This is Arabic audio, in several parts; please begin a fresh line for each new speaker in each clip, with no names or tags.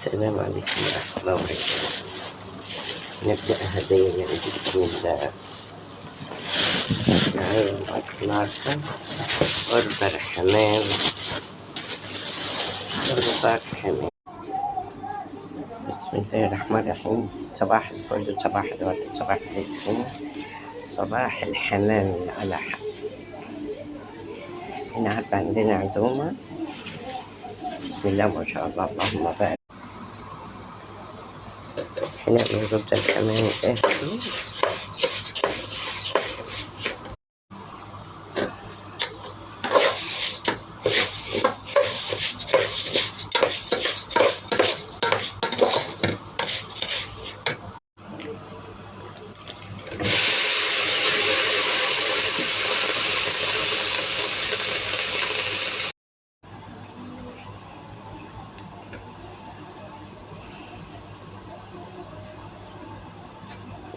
السلام عليكم ورحمة الله وبركاته. نبدأ هدايا بسم الله. تعالوا نطلعها أربع حمام. بسم الله الرحمن الرحيم. صباح الفل، صباح الورد، صباح الخير، صباح الحمام على حق. هنا عندنا عزومة. بسم الله ما شاء الله، اللهم بارك. هنا موجود الحمام آخر.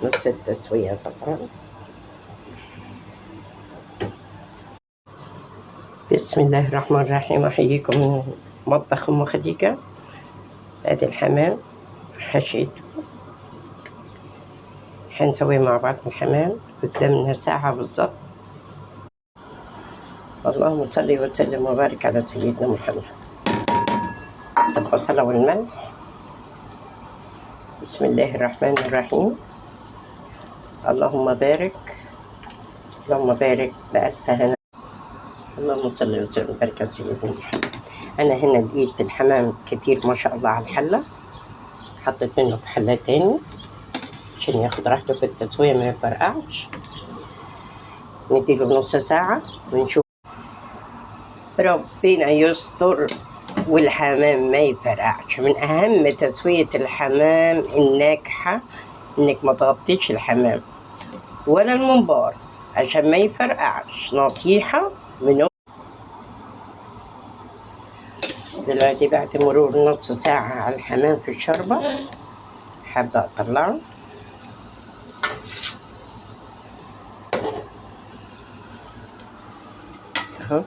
نص التسوية طبعا. بسم الله الرحمن الرحيم. أحييكم من مطبخ أم خديجة. هذا الحمام حشيته، حنسوي مع بعض الحمام قدامنا ساعة بالضبط. اللهم صل وسلم وبارك على سيدنا محمد. البصل والملح. بسم الله الرحمن الرحيم. اللهم بارك، اللهم بارك بألف هنا. اللهم صل وسلم وبارك على سيدنا محمد. أنا هنا لقيت الحمام كتير ما شاء الله على الحلة، حطيت منه في حلة تاني عشان ياخد راحته في التسوية ما يفرقعش. نديله نص ساعة ونشوف. ربنا يستر والحمام ما يفرقعش. من أهم تسوية الحمام الناجحة إنك ما تغطيش الحمام ولا المنبار عشان ما يفرقعش. نصيحة من دلوقتي بعد مرور نص ساعة على الحمام في الشوربة، حابة أطلعه. أهو